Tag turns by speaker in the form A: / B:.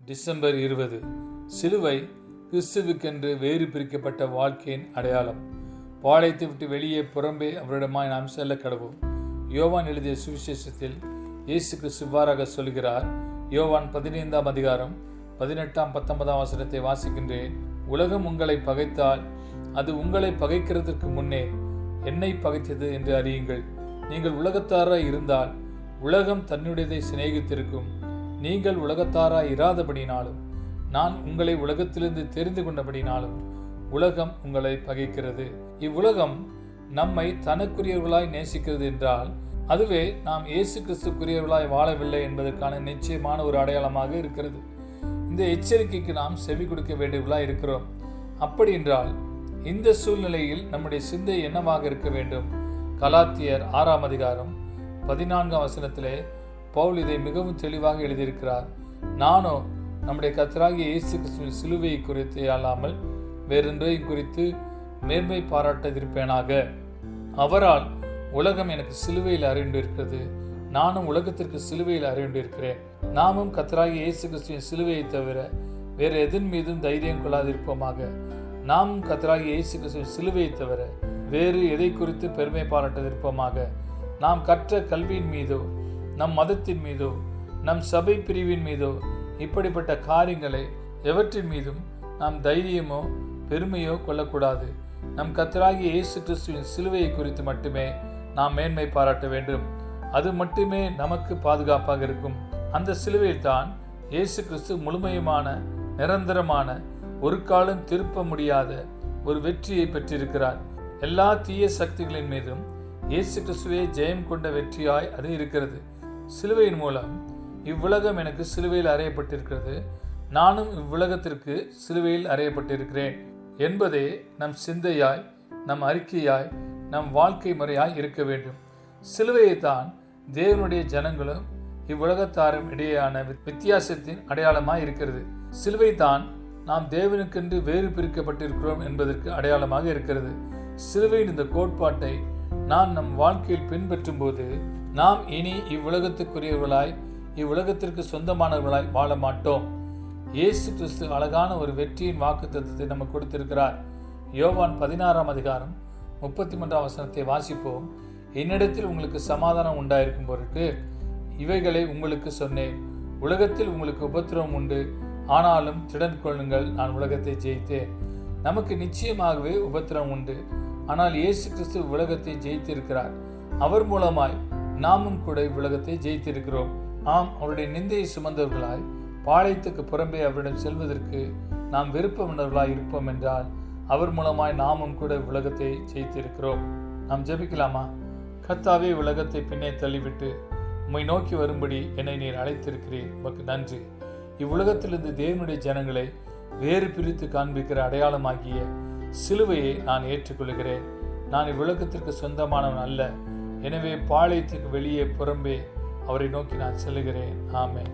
A: December 20. சிலுவை கிறிஸ்துவுக்கென்று வேறு பிரிக்கப்பட்ட வாழ்க்கையின் அடையாளம். பாளையத்தை விட்டு வெளியே புறம்பே அவரிடமாய் நாம் செல்ல கடவோம். யோவான் எழுதிய சுவிசேஷத்தில் இயேசு கிறிஸ்து இவ்வாறாக சொல்கிறார். யோவான் 15ஆம் அதிகாரம் 18-19 வசனத்தை வாசிக்கின்றேன். உலகம் உங்களை பகைத்தால் அது உங்களை பகைக்கிறதற்கு முன்னே என்னை பகைத்தது என்று அறியுங்கள். நீங்கள் உலகத்தாராய் இருந்தால் உலகம் தன்னுடையதை சிநேகித்திருக்கும். நீங்கள் உலகத்தாராய் இராதபடினாலும் நான் உங்களை உலகத்திலிருந்து தெரிந்து கொண்டபடினாலும் உலகம் உங்களை பகைக்கிறது. இவ்வுலகம் நம்மை தனக்குரியவர்களாய் நேசிக்கிறது என்றால் அதுவே நாம் இயேசு கிறிஸ்துக்குரியவர்களாய் வாழவில்லை என்பதற்கான நிச்சயமான ஒரு அடையாளமாக இருக்கிறது. இந்த எச்சரிக்கைக்கு நாம் செவி கொடுக்க வேண்டியவர்களாய் இருக்கிறோம். அப்படி என்றால் இந்த சூழ்நிலையில் நம்முடைய சிந்தை என்னவாக இருக்க வேண்டும்? கலாத்தியர் 6ஆம் அதிகாரம் 14ஆம் வசனத்திலே பவுல் இதை மிகவும் தெளிவாக எழுதியிருக்கிறார். நானோ நம்முடைய கர்த்தராகிய இயேசு கிறிஸ்துவின் சிலுவையை குறித்து அல்லாமல் வேறொன்றையும் குறித்து மேன்மை பாராட்டாதிருப்பேனாக. அவரால் உலகம் எனக்கு சிலுவையில் அறிவுண்டிருக்கிறது, நானும் உலகத்திற்கு சிலுவையில் அறிவுண்டிருக்கிறேன். நாமும் கர்த்தராகிய இயேசு கிறிஸ்துவின் சிலுவையை தவிர வேறு எதன் மீதும் தைரியம் கொள்ளாதிருப்போமாக. நாமும் கர்த்தராகிய இயேசு கிறிஸ்துவின் சிலுவையை தவிர வேறு எதை குறித்து பெருமை பாராட்டாதிருப்போமாக. நாம் கற்ற கல்வியின் மீதோ நம் மதத்தின் மீதோ நம் சபை பிரிவின் மீதோ இப்படிப்பட்ட காரியங்களை எவற்றின் மீதும் நாம் தைரியமோ பெருமையோ கொள்ளக்கூடாது. நம் கர்த்தராகிய இயேசு கிறிஸ்துவின் சிலுவையை குறித்து மட்டுமே நாம் மேன்மை பாராட்ட வேண்டும். அது மட்டுமே நமக்கு பாதுகாப்பாக இருக்கும். அந்த சிலுவையில் தான் இயேசு கிறிஸ்து முழுமையுமான நிரந்தரமான ஒரு காலம் திருப்ப முடியாத ஒரு வெற்றியை பெற்றிருக்கிறார். எல்லா தீய சக்திகளின் மீதும் இயேசு கிறிஸ்துவே ஜெயம் கொண்ட வெற்றியாய் அது இருக்கிறது. சிலுவையின் மூலம் இவ்வுலகம் எனக்கு சிலுவையில் அறையப்பட்டிருக்கிறது, நானும் இவ்வுலகத்திற்கு சிலுவையில் அறையப்பட்டிருக்கிறேன் என்பதே நம் சிந்தையாய், நம் அறிக்கையாய், நம் வாழ்க்கை முறையாய் இருக்க வேண்டும். சிலுவையை தான் தேவனுடைய ஜனங்களும் இவ்வுலகத்தாரும் இடையேயான வித்தியாசத்தின் அடையாளமாய் இருக்கிறது. சிலுவை தான் நாம் தேவனுக்கென்று வேறு பிரிக்கப்பட்டிருக்கிறோம் என்பதற்கு அடையாளமாக இருக்கிறது. சிலுவையின் இந்த கோட்பாட்டை நாம் நம் வாழ்க்கையில் பின்பற்றும் போது நாம் இனி இவ்வுலகத்துக்குரியவர்களாய், இவ்வுலகத்திற்கு சொந்தமானவர்களாய் வாழ மாட்டோம். இயேசு கிறிஸ்து அழகான ஒரு வெற்றியின் வாக்குத்தத்தத்தை நமக்கு கொடுத்திருக்கிறார். யோவான் 16ஆம் அதிகாரம் 33ஆம் வசனத்தை வாசிப்போம். என்னிடத்தில் உங்களுக்கு சமாதானம் உண்டாயிருக்கும் பொருட்டு இவைகளை உங்களுக்கு சொன்னேன். உலகத்தில் உங்களுக்கு உபத்திரவம் உண்டு, ஆனாலும் திடன் கொள்ளுங்கள், நான் உலகத்தை ஜெயித்தேன். நமக்கு நிச்சயமாகவே உபத்திரவம் உண்டு. ஆனால் இயேசு கிறிஸ்து உலகத்தை ஜெயித்திருக்கிறார். அவர் மூலமாய் நாமும் கூட உலகத்தை ஜெயித்திருக்கிறோம். ஆம், அவருடைய நிந்தையை சுமந்தவர்களாய் பாளையத்துக்கு புறம்பே அவரிடம் செல்வதற்கு நாம் விருப்பமுள்ளவர்களாய் இருப்போம் என்றால் அவர் மூலமாய் நாமும் கூட உலகத்தை ஜெயித்திருக்கிறோம். நாம் ஜெபிக்கலாமா? கர்த்தாவே, உலகத்தை பின்னே தள்ளிவிட்டு உம்மை நோக்கி வரும்படி என்னை நீர் அழைத்திருக்கிறீர். உமக்கு நன்றி. இவ்வுலகத்திலிருந்து தேவனுடைய ஜனங்களை வேறு பிரித்து காண்பிக்கிற அடையாளமாகிய சிலுவையை நான் ஏற்றுக்கொள்கிறேன். நான் இவ்வுலகத்திற்கு சொந்தமானவன் அல்ல. எனவே பாளையத்துக்கு வெளியே புறம்பே அவரை நோக்கி நான் செல்லுகிறேன். ஆமென்.